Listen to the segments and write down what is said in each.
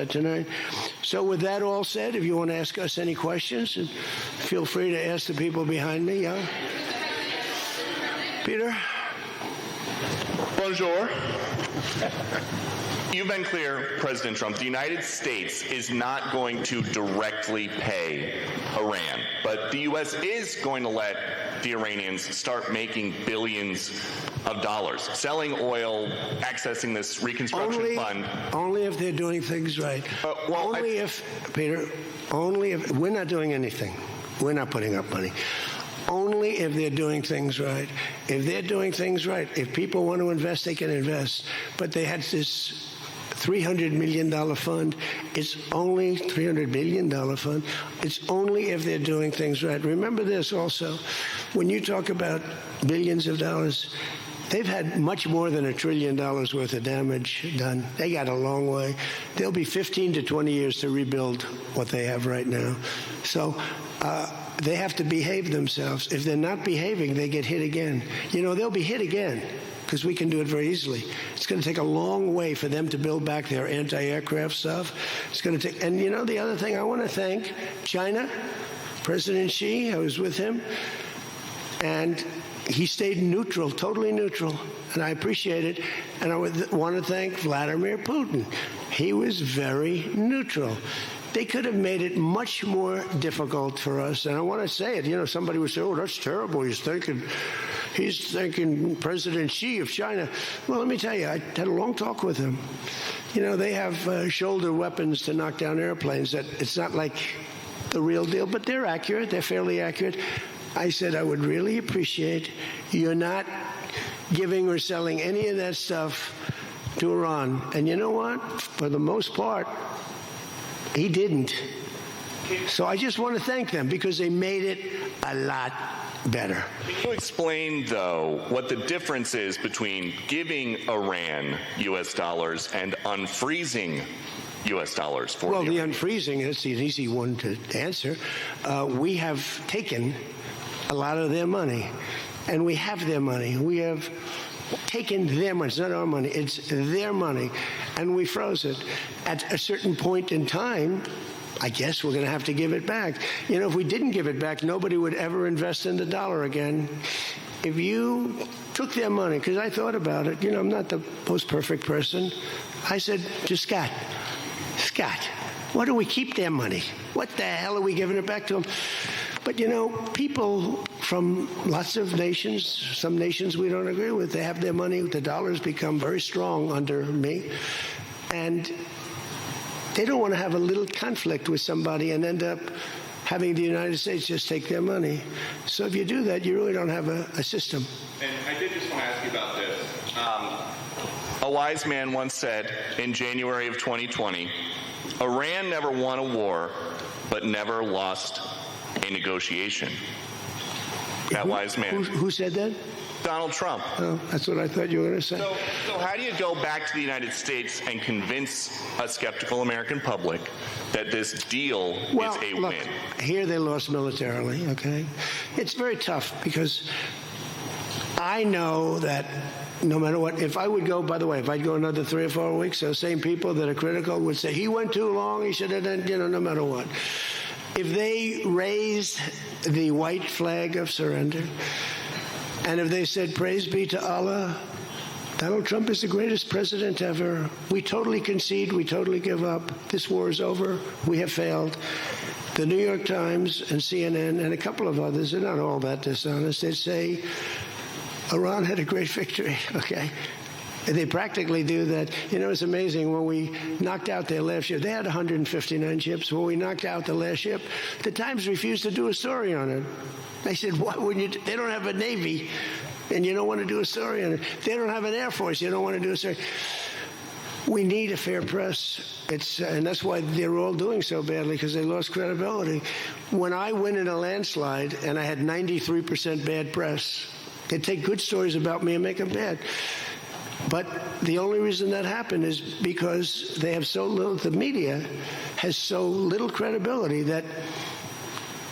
tonight. So with that all said, if you want to ask us any questions, feel free to ask the people behind me. Yeah? Peter? Bonjour. You've been clear, President Trump, the United States is not going to directly pay Iran, but the U.S. is going to let the Iranians start making billions of dollars, selling oil, accessing this reconstruction fund. Only if they're doing things right. Peter, only if we're not doing anything. We're not putting up money. Only if they're doing things right. If they're doing things right, if people want to invest, they can invest. But they had this $300 million fund. It's only $300 billion fund. It's only if they're doing things right. Remember this also. When you talk about billions of dollars, they've had much more than $1 trillion worth of damage done. They got a long way. There'll be 15 to 20 years to rebuild what they have right now. So they have to behave themselves. If they're not behaving, they get hit again. You know, they'll be hit again because we can do it very easily. It's going to take a long way for them to build back their anti-aircraft stuff. It's going to take, and you know, the other thing I want to thank China, President Xi, I was with him, and he stayed neutral, totally neutral, and I appreciate it. And I want to thank Vladimir Putin. He was very neutral. They could have made it much more difficult for us. And I want to say it. You know, somebody would say, oh, that's terrible. He's thanking President Xi of China. Well, let me tell you, I had a long talk with him. You know, they have shoulder weapons to knock down airplanes. That it's not like the real deal, but they're accurate. They're fairly accurate. I said, I would really appreciate you're not giving or selling any of that stuff to Iran. And you know what? For the most part, he didn't. So I just want to thank them because they made it a lot better. Can you explain, though, what the difference is between giving Iran U.S. dollars and unfreezing U.S. dollars for Well, the unfreezing is an easy one to answer. We have taken a lot of their money, and we have their money. We have taken their money. It's not our money. It's their money, and we froze it. At a certain point in time, I guess we're going to have to give it back. You know, if we didn't give it back, nobody would ever invest in the dollar again. If you took their money, because I thought about it, you know, I'm not the most perfect person. I said to Scott, why do we keep their money? What the hell are we giving it back to them? But, you know, people from lots of nations, some nations we don't agree with, they have their money. The dollar's become very strong under me. And they don't want to have a little conflict with somebody and end up having the United States just take their money. So if you do that, you really don't have a system. And I did just want to ask you about this. A wise man once said in January of 2020, Iran never won a war, but never lost a negotiation. That wise man. Who said that? Donald Trump. Oh, that's what I thought you were going to say. So how do you go back to the United States and convince a skeptical American public that this deal is a look, win? Here they lost militarily, okay? It's very tough because I know that no matter what, if I would go, by the way, if I'd go another 3 or 4 weeks, those same people that are critical would say, he went too long, he should have done, you know, no matter what. If they raised the white flag of surrender, and if they said, praise be to Allah, Donald Trump is the greatest president ever. We totally concede. We totally give up. This war is over. We have failed. The New York Times and CNN and a couple of others are not all that dishonest. They say Iran had a great victory, okay? They practically do that. You know, it's amazing. When we knocked out their last ship, they had 159 ships. When we knocked out the last ship, the Times refused to do a story on it. They said, why wouldn't you? They don't have a Navy, and you don't want to do a story on it. They don't have an Air Force. You don't want to do a story. We need a fair press. And that's why they're all doing so badly, because they lost credibility. When I win in a landslide and I had 93% bad press, they take good stories about me and make them bad. But the only reason that happened is because they have so little, the media has so little credibility that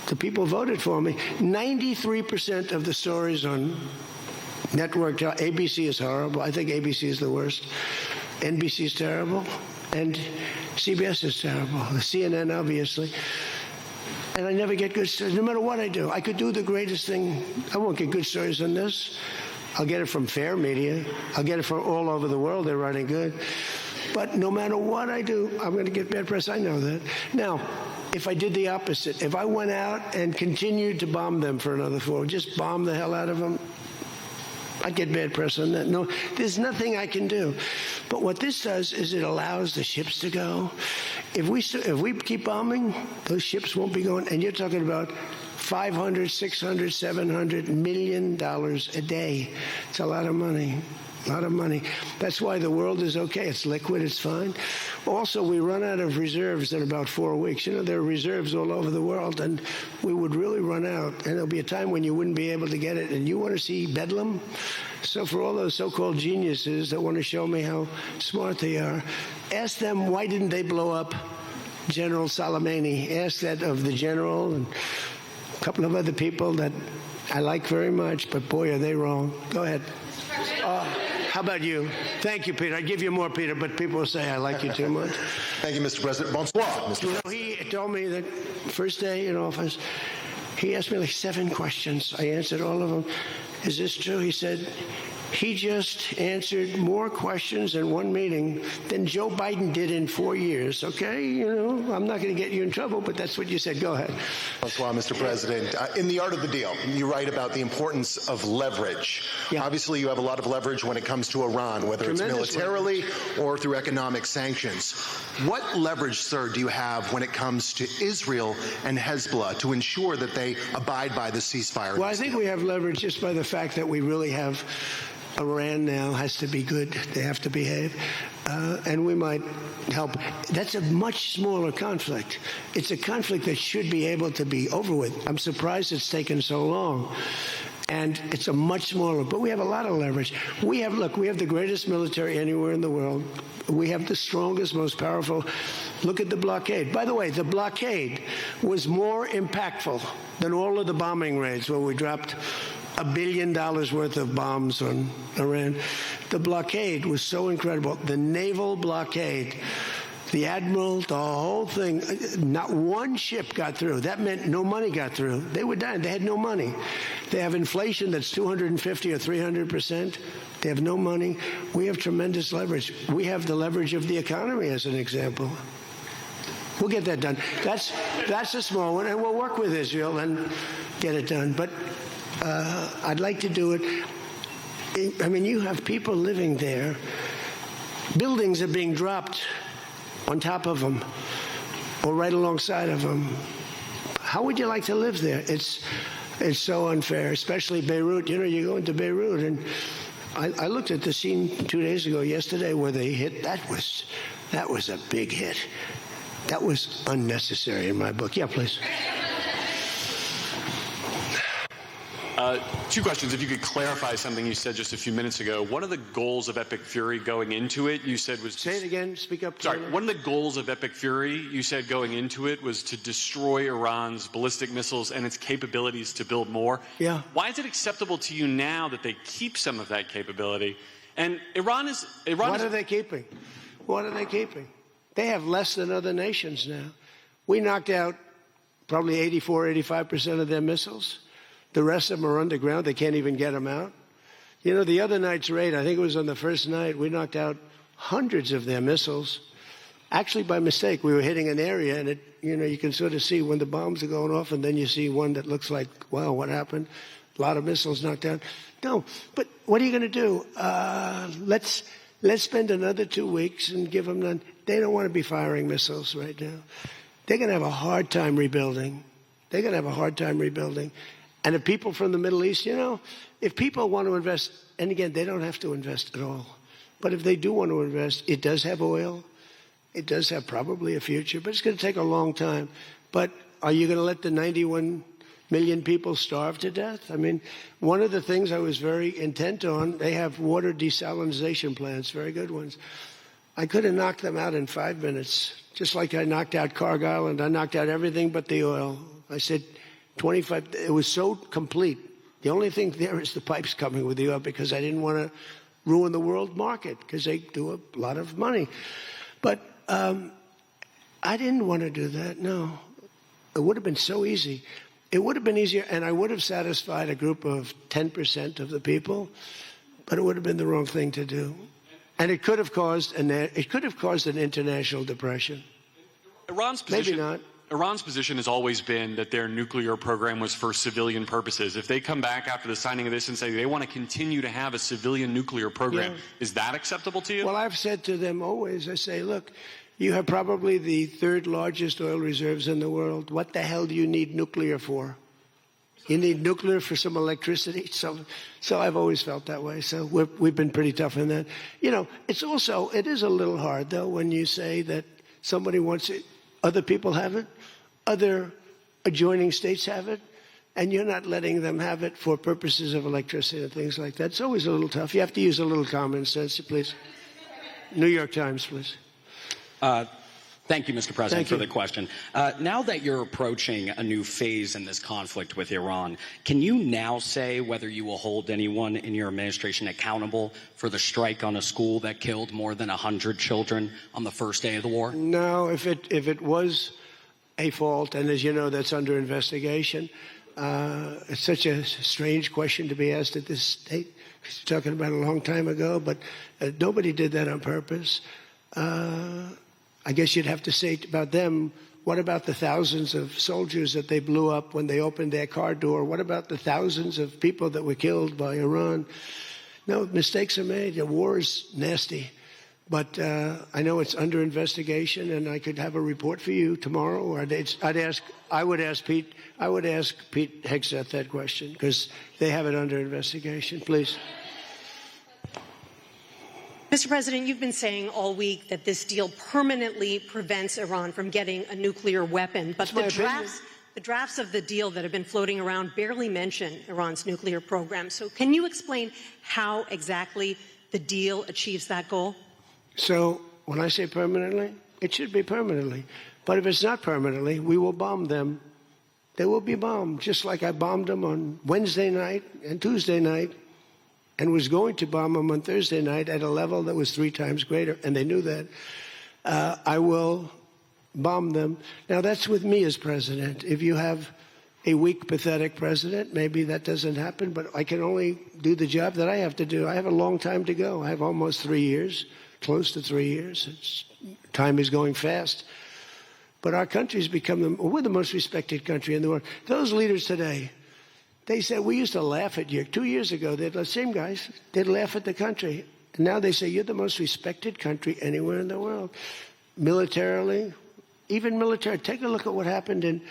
the people voted for me. 93% of the stories on network, ABC is horrible. I think ABC is the worst. NBC is terrible. And CBS is terrible. The CNN, obviously. And I never get good stories, no matter what I do. I could do the greatest thing. I won't get good stories on this. I'll get it from fair media. I'll get it from all over the world. They're running good. But no matter what I do, I'm going to get bad press. I know that. Now, if I did the opposite, if I went out and continued to bomb them for another 4, just bomb the hell out of them, I'd get bad press on that. No, there's nothing I can do. But what this does is it allows the ships to go. If we keep bombing, those ships won't be going. And you're talking about $500, $600, $700 million a day. It's a lot of money. A lot of money. That's why the world is okay. It's liquid. It's fine. Also, we run out of reserves in about 4 weeks. You know, there are reserves all over the world, and we would really run out. And there'll be a time when you wouldn't be able to get it. And you want to see bedlam? So for all those so-called geniuses that want to show me how smart they are, ask them why didn't they blow up General Soleimani? Ask that of the general and a couple of other people that I like very much, but boy, are they wrong. Go ahead. How about you? Thank you, Peter. I give you more, Peter, but people will say I like you too much. Thank you, Mr. President. Bonsoir, Mr. President. He told me that first day in office, he asked me like 7 questions. I answered all of them. Is this true? He said, he just answered more questions in one meeting than Joe Biden did in 4 years. Okay, you know, I'm not going to get you in trouble, but that's what you said. Go ahead. Bonsoir, Mr. President. In The Art of the Deal, you write about the importance of leverage. Yeah. Obviously, you have a lot of leverage when it comes to Iran, whether it's militarily or through economic sanctions. What leverage, sir, do you have when it comes to Israel and Hezbollah to ensure that they abide by the ceasefire? Well, I think we have leverage just by the fact that we really have Iran now has to be good. They have to behave. And we might help. That's a much smaller conflict. It's a conflict that should be able to be over with. I'm surprised it's taken so long. And it's a much smaller, but we have a lot of leverage. We have the greatest military anywhere in the world. We have the strongest, most powerful. Look at the blockade. By the way, the blockade was more impactful than all of the bombing raids where we dropped $1 billion worth of bombs on Iran. The blockade was so incredible. The naval blockade, the admiral, the whole thing, not one ship got through. That meant no money got through. They were dying. They had no money. They have inflation that's 250 or 300%. They have no money. We have tremendous leverage. We have the leverage of the economy as an example. We'll get that done. That's a small one, and we'll work with Israel and get it done. But I'd like to do it. I mean, you have people living there. Buildings are being dropped on top of them or right alongside of them. How would you like to live there? It's so unfair, especially Beirut. You know, you go into Beirut, and I looked at the scene 2 days ago, yesterday, where they hit. That was a big hit. That was unnecessary in my book. Yeah, please. 2 questions. If you could clarify something you said just a few minutes ago. One of the goals of Epic Fury going into it, you said was... Say it again. Speak up. Sorry. One of the goals of Epic Fury, you said going into it, was to destroy Iran's ballistic missiles and its capabilities to build more. Yeah. Why is it acceptable to you now that they keep some of that capability? And Iran is... What are they keeping? What are they keeping? They have less than other nations now. We knocked out probably 84, 85% of their missiles. The rest of them are underground. They can't even get them out. You know, the other night's raid, I think it was on the first night, we knocked out hundreds of their missiles. Actually, by mistake, we were hitting an area, and you can sort of see when the bombs are going off, and then you see one that looks like, wow, what happened? A lot of missiles knocked down. No, but what are you going to do? Let's spend another 2 weeks and give them none. They don't want to be firing missiles right now. They're going to have a hard time rebuilding. And the people from the Middle East, you know, if people want to invest, and again, they don't have to invest at all. But if they do want to invest, it does have oil. It does have probably a future, but it's going to take a long time. But are you going to let the 91 million people starve to death? I mean, one of the things I was very intent on, they have water desalinization plants, very good ones. I could have knocked them out in 5 minutes, just like I knocked out Cargill, and I knocked out everything but the oil. I said 25, it was so complete. The only thing there is the pipes coming with the oil, because I didn't want to ruin the world market, because they do a lot of money. But I didn't want to do that, no. It would have been so easy. It would have been easier, and I would have satisfied a group of 10% of the people, but it would have been the wrong thing to do. And it could have caused an international depression. Iran's position, Maybe not. Iran's position has always been that their nuclear program was for civilian purposes. If they come back after the signing of this and say they want to continue to have a civilian nuclear program, is that acceptable to you? Well, I've said to them always, I say, look, you have probably the third largest oil reserves in the world. What the hell do you need nuclear for? You need nuclear for some electricity. So I've always felt that way. So we've been pretty tough in that. You know, it is a little hard, though, when you say that somebody wants it, other people have it, other adjoining states have it, and you're not letting them have it for purposes of electricity and things like that. It's always a little tough. You have to use a little common sense, please. New York Times, please. Thank you, Mr. President, for the question. Now that you're approaching a new phase in this conflict with Iran, can you now say whether you will hold anyone in your administration accountable for the strike on a school that killed more than 100 children on the first day of the war? No, if it was a fault, and as you know, that's under investigation. It's such a strange question to be asked at this state, because you're talking about a long time ago, but nobody did that on purpose. I guess you'd have to say about them, what about the thousands of soldiers that they blew up when they opened their car door? What about the thousands of people that were killed by Iran? No, mistakes are made. The war is nasty. But I know it's under investigation, and I could have a report for you tomorrow. Or I would ask Pete Hegseth that question, because they have it under investigation. Please. Mr. President, you've been saying all week that this deal permanently prevents Iran from getting a nuclear weapon, but the drafts of the deal that have been floating around barely mention Iran's nuclear program. So can you explain how exactly the deal achieves that goal? So when I say permanently, it should be permanently. But if it's not permanently, we will bomb them. They will be bombed, just like I bombed them on Wednesday night and Tuesday night, and was going to bomb them on Thursday night at a level that was 3 times greater, and they knew that. I will bomb them. Now, that's with me as president. If you have a weak, pathetic president, maybe that doesn't happen, but I can only do the job that I have to do. I have a long time to go. I have almost 3 years, close to 3 years. Time is going fast. But our country's become we're the most respected country in the world. Those leaders today, they said, we used to laugh at you. 2 years ago, the same guys, they'd laugh at the country. And now they say, you're the most respected country anywhere in the world. Militarily, even military. Take a look at what happened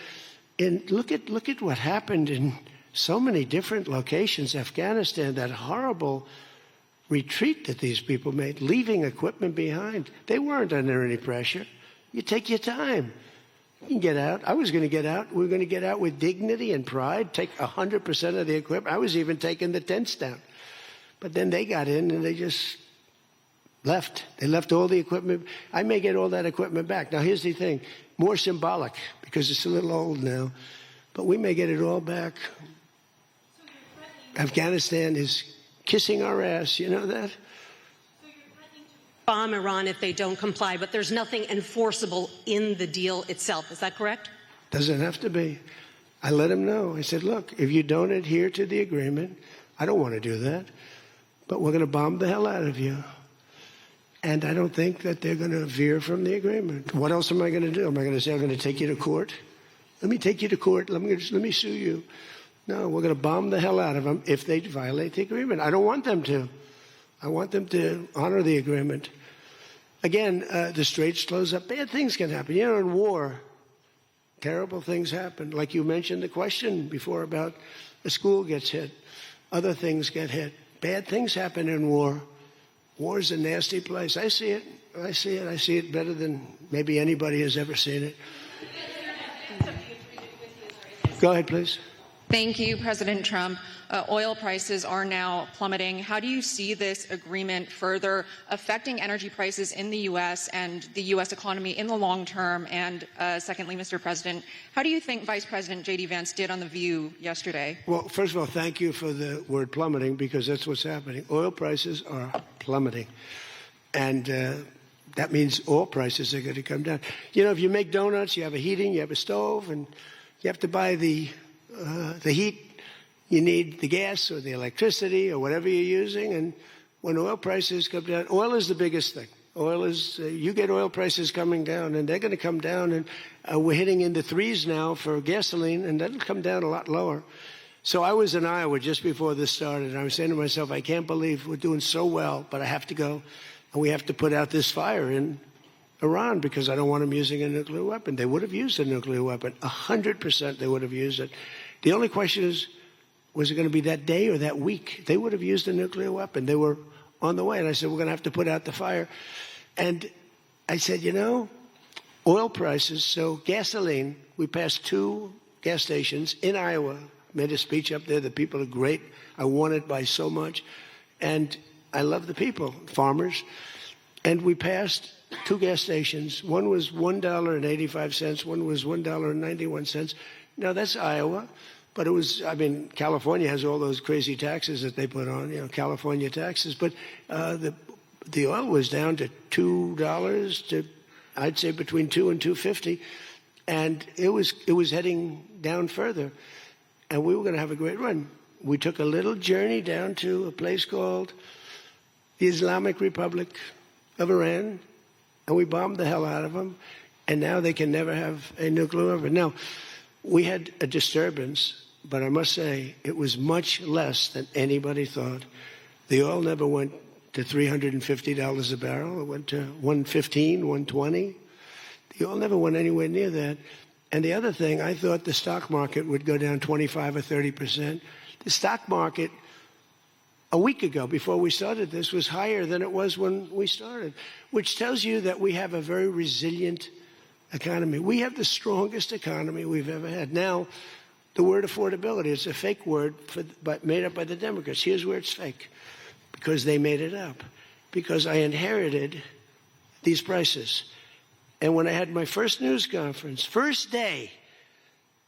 look at what happened in so many different locations. Afghanistan, that horrible retreat that these people made, leaving equipment behind. They weren't under any pressure. You take your time. You can get out. I was going to get out. We were going to get out with dignity and pride, take 100% of the equipment. I was even taking the tents down. But then they got in and they just left. They left all the equipment. I may get all that equipment back. Now, here's the thing. More symbolic, because it's a little old now. But we may get it all back. Afghanistan is kissing our ass. You know that? Bomb Iran if they don't comply, but there's nothing enforceable in the deal itself. Is that correct? Doesn't have to be. I let them know. I said, look, if you don't adhere to the agreement, I don't want to do that, but we're going to bomb the hell out of you. And I don't think that they're going to veer from the agreement. What else am I going to do? Am I going to say I'm going to take you to court? Let me take you to court. Let me sue you. No, we're going to bomb the hell out of them if they violate the agreement. I don't want them to. I want them to honor the agreement. Again, the straits close up. Bad things can happen. You know, in war, terrible things happen. Like you mentioned the question before about a school gets hit. Other things get hit. Bad things happen in war. War is a nasty place. I see it. I see it. I see it better than maybe anybody has ever seen it. Go ahead, please. Thank you, President Trump. Oil prices are now plummeting. How do you see this agreement further affecting energy prices in the U.S. and the U.S. economy in the long term? And secondly, Mr. President, how do you think Vice President J.D. Vance did on The View yesterday? Well, first of all, thank you for the word plummeting, because that's what's happening. Oil prices are plummeting. And that means oil prices are going to come down. You know, if you make donuts, you have a heating, you have a stove, and you have to buy the heat. You need the gas or the electricity or whatever you're using. And when oil prices come down, oil is the biggest thing. Oil is, you get oil prices coming down, and they're going to come down. And we're hitting in the threes now for gasoline, and that'll come down a lot lower. So I was in Iowa just before this started, and I was saying to myself, I can't believe we're doing so well, but I have to go. And we have to put out this fire in Iran because I don't want them using a nuclear weapon. They would have used a nuclear weapon. 100% they would have used it. The only question is, was it going to be that day or that week? They would have used a nuclear weapon. They were on the way. And I said, we're going to have to put out the fire. And I said, you know, oil prices, so gasoline, we passed 2 gas stations in Iowa, made a speech up there. The people are great. I won it by so much. And I love the people, farmers. And we passed 2 gas stations. One was $1.85. One was $1.91. Now, that's Iowa. But it was, I mean, California has all those crazy taxes that they put on, you know, California taxes. But the oil was down to $2 to, I'd say, between $2 and $2.50. And it was heading down further. And we were going to have a great run. We took a little journey down to a place called the Islamic Republic of Iran, and we bombed the hell out of them. And now they can never have a nuclear weapon. Now, we had a disturbance, but I must say it was much less than anybody thought. The oil never went to $350 a barrel. It went to $115, $120. The oil never went anywhere near that. And the other thing, I thought the stock market would go down 25 or 30%. The stock market a week ago, before we started this, was higher than it was when we started, which tells you that we have a very resilient economy. We have the strongest economy we've ever had. Now, the word affordability is a fake word made up by the Democrats. Here's where it's fake, because they made it up, because I inherited these prices. And when I had my first news conference, first day,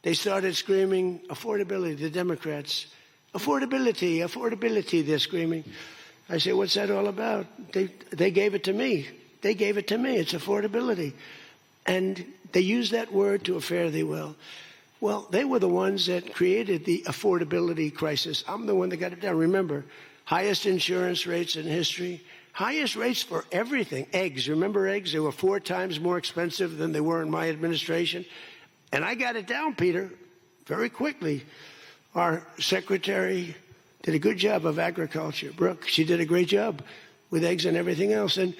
they started screaming affordability, the Democrats. Affordability, affordability, they're screaming. I say, what's that all about? They gave it to me. They gave it to me. It's affordability. And they use that word to a fare thee well. Well, they were the ones that created the affordability crisis. I'm the one that got it down. Remember, highest insurance rates in history, highest rates for everything. Eggs, remember eggs? They were 4 times more expensive than they were in my administration. And I got it down, Peter, very quickly. Our secretary did a good job of agriculture. Brooke, she did a great job with eggs and everything else. And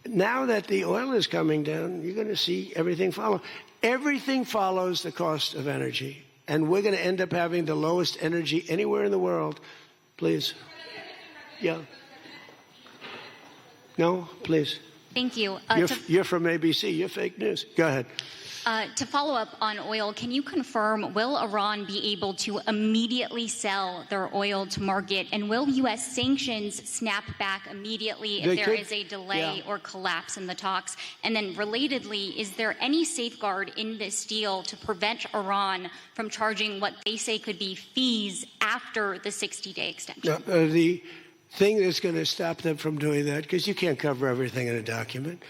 now that the oil is coming down, you're going to see everything follow. Everything follows the cost of energy. And we're going to end up having the lowest energy anywhere in the world. Please. Yeah. No, please. Thank you. You're from ABC. You're fake news. Go ahead. To follow up on oil, can you confirm, will Iran be able to immediately sell their oil to market? And will U.S. sanctions snap back immediately if there is a delay or collapse in the talks? And then relatedly, is there any safeguard in this deal to prevent Iran from charging what they say could be fees after the 60-day extension? The thing that's going to stop them from doing that, because you can't cover everything in a document,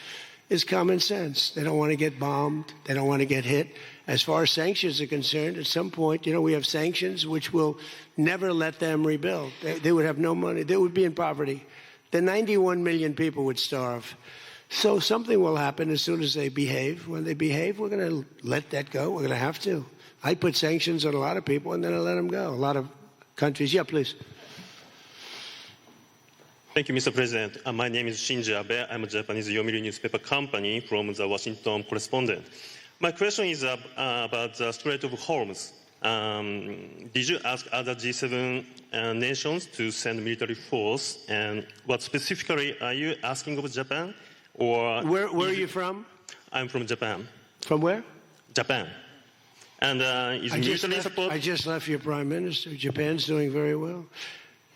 is common sense. They don't want to get bombed. They don't want to get hit. As far as sanctions are concerned, at some point, we have sanctions which will never let them rebuild. They would have no money. They would be in poverty. The 91 million people would starve. So something will happen as soon as they behave. When they behave, we're going to let that go. We're going to have to. I put sanctions on a lot of people, and then I let them go. A lot of countries. Yeah, please. Thank you, Mr. President. My name is Shinji Abe. I'm a Japanese Yomiuri newspaper company from the Washington Correspondent. My question is about the Strait of Hormuz. Did you ask other G7 nations to send military force? And what specifically are you asking of Japan? Or where are you from? I'm from Japan. From where? Japan. And is military support? I just left your prime minister. Japan's doing very well.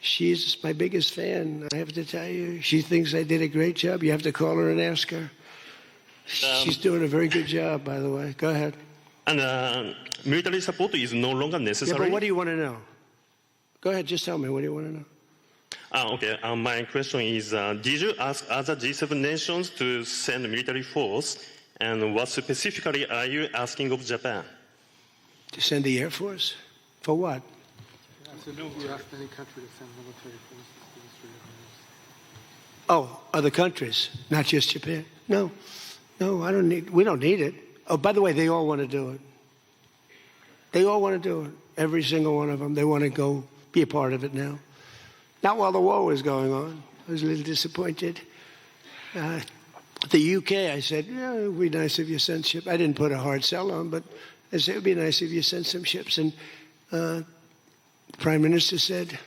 She's my biggest fan, I have to tell you. She thinks I did a great job. You have to call her and ask her. She's doing a very good job, by the way. Go ahead. And military support is no longer necessary. Yeah, but what do you want to know? Go ahead, just tell me. What do you want to know? My question is, did you ask other G7 nations to send military force, and what specifically are you asking of Japan? To send the Air Force? For what? So no, we asked any country to send military forces to Israel. Oh, other countries, not just Japan. No, I don't need. We don't need it. Oh, by the way, they all want to do it. They all want to do it. Every single one of them. They want to go be a part of it now. Not while the war was going on. I was a little disappointed. The UK, I said, yeah, it would be nice if you sent ships. I didn't put a hard sell on, but I said it would be nice if you sent some ships. And the Prime Minister said,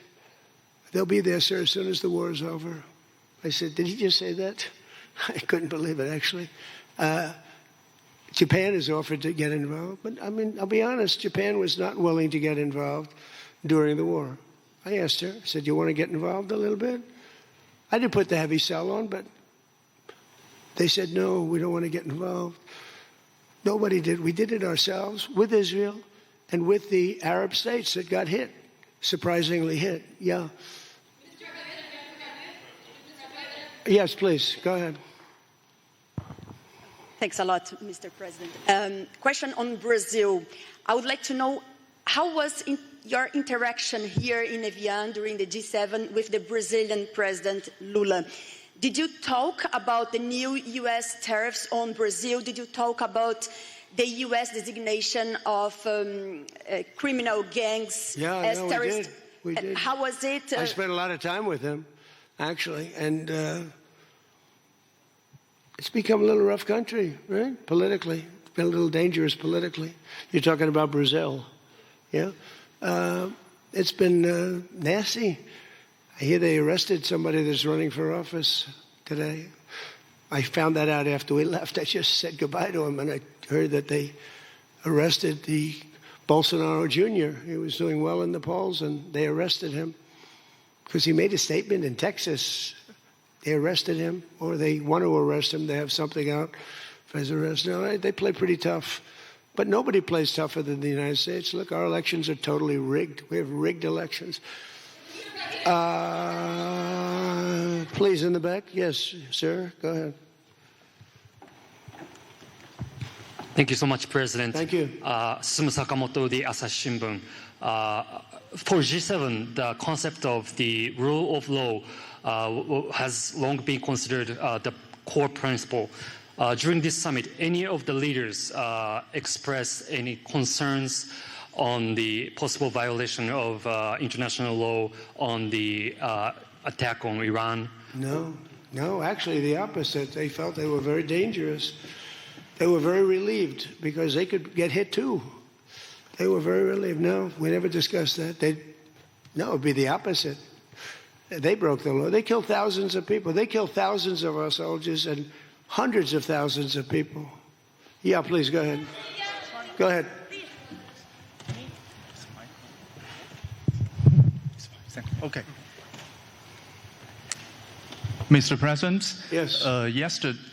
they'll be there, sir, as soon as the war is over. I said, did he just say that? I couldn't believe it, actually. Japan has offered to get involved. But, I mean, I'll be honest, Japan was not willing to get involved during the war. I asked her, I said, you want to get involved a little bit? I didn't put the heavy sell on, but they said, no, we don't want to get involved. Nobody did. We did it ourselves with Israel and with the Arab states that got hit, surprisingly hit. Yeah. Yes, please. Go ahead. Thanks a lot, Mr. President. Question on Brazil. I would like to know, how was your interaction here in Evian during the G7 with the Brazilian President Lula? Did you talk about the new U.S. tariffs on Brazil? Did you talk about the U.S. designation of criminal gangs as terrorists? We did. How was it? I spent a lot of time with him, actually, and it's become a little rough country, right? Politically. It's been a little dangerous politically. You're talking about Brazil, yeah? It's been nasty. I hear they arrested somebody that's running for office today. I found that out after we left. I just said goodbye to him, and I heard that they arrested the Bolsonaro Jr. He was doing well in the polls, and they arrested him because he made a statement in Texas. They arrested him, or they want to arrest him. They have something out for his arrest. No, they play pretty tough. But nobody plays tougher than the United States. Look, our elections are totally rigged. We have rigged elections. Please, in the back. Yes, sir. Go ahead. Thank you so much, President. Thank you. Sumu Sakamoto, the Asahi Shimbun. For G7, the concept of the rule of law has long been considered the core principle. During this summit, any of the leaders expressed any concerns on the possible violation of international law on the attack on Iran? No, actually the opposite. They felt they were very dangerous. They were very relieved because they could get hit too. They were very relieved. No, we never discussed that. No, it would be the opposite. They broke the law. They killed thousands of people. They killed thousands of our soldiers and hundreds of thousands of people. Yeah, please, go ahead. Go ahead. Okay. Mr. President, yes.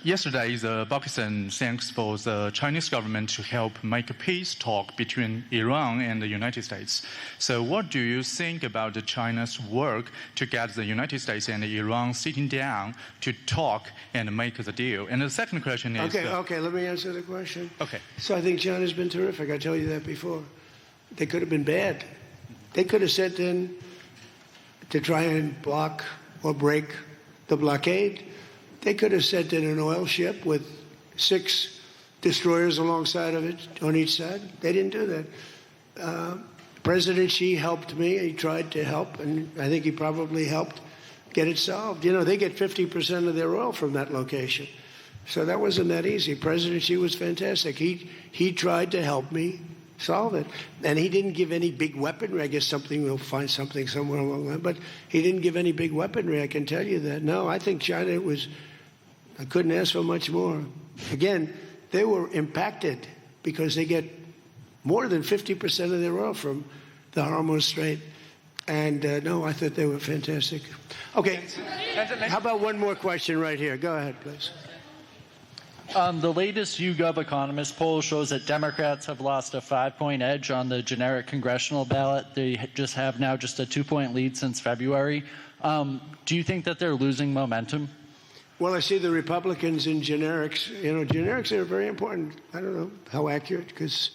Yesterday, Pakistan thanks for the Chinese government to help make a peace talk between Iran and the United States. So what do you think about China's work to get the United States and Iran sitting down to talk and make the deal? And the second question is... Okay, let me answer the question. Okay. So I think China's been terrific. I told you that before. They could have been bad. They could have sent in to try and block or break the blockade. They could have sent in an oil ship with 6 destroyers alongside of it on each side. They didn't do that. President Xi helped me. He tried to help, and I think he probably helped get it solved. You know, they get 50% of their oil from that location. So that wasn't that easy. President Xi was fantastic. He tried to help me solve it. And he didn't give any big weaponry. I guess we'll find something somewhere along the line. But he didn't give any big weaponry, I can tell you that. No, I think China I couldn't ask for much more. Again, they were impacted because they get more than 50% of their oil from the Hormuz Strait. And no, I thought they were fantastic. Okay, how about one more question right here? Go ahead, please. The latest YouGov Economist poll shows that Democrats have lost a 5-point edge on the generic congressional ballot. They just have now just a 2-point lead since February. Do you think that they're losing momentum? Well, I see the Republicans in generics. You know, generics are very important. I don't know how accurate, because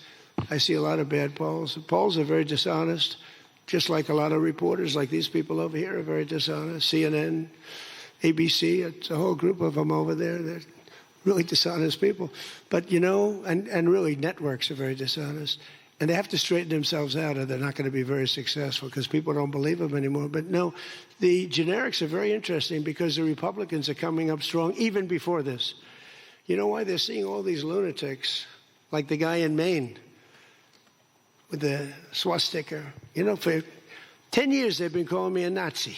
I see a lot of bad polls. The polls are very dishonest, just like a lot of reporters, like these people over here, are very dishonest. CNN, ABC, it's a whole group of them over there. They're really dishonest people. But, you know, and really networks are very dishonest. And they have to straighten themselves out, or they're not going to be very successful, because people don't believe them anymore. But no, the generics are very interesting, because the Republicans are coming up strong even before this. You know why? They're seeing all these lunatics, like the guy in Maine with the swastika. You know, for 10 years they've been calling me a Nazi.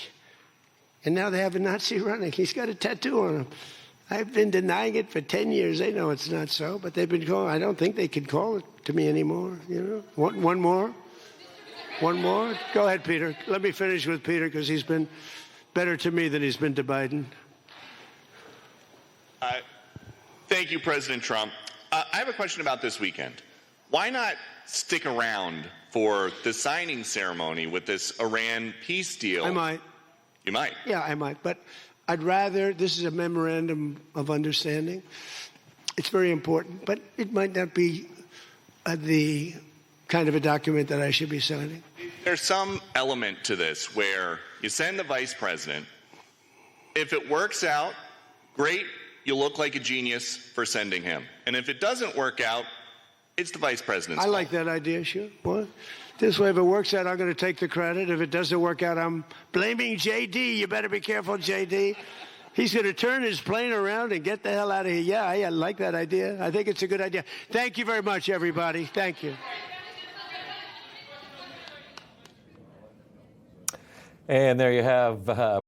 And now they have a Nazi running. He's got a tattoo on him. I've been denying it for 10 years. They know it's not so, but they've been calling. I don't think they can call it to me anymore. You know, one more? One more? Go ahead, Peter. Let me finish with Peter, because he's been better to me than he's been to Biden. Thank you, President Trump. I have a question about this weekend. Why not stick around for the signing ceremony with this Iran peace deal? I might. You might? Yeah, I might. But I'd rather, this is a memorandum of understanding. It's very important, but it might not be the kind of a document that I should be signing. There's some element to this where you send the vice president. If it works out, great, you look like a genius for sending him. And if it doesn't work out, it's the vice president's fault. Like that idea, sure. What? This way, if it works out, I'm going to take the credit. If it doesn't work out, I'm blaming J.D. You better be careful, J.D. He's going to turn his plane around and get the hell out of here. Yeah, I like that idea. I think it's a good idea. Thank you very much, everybody. Thank you. And there you have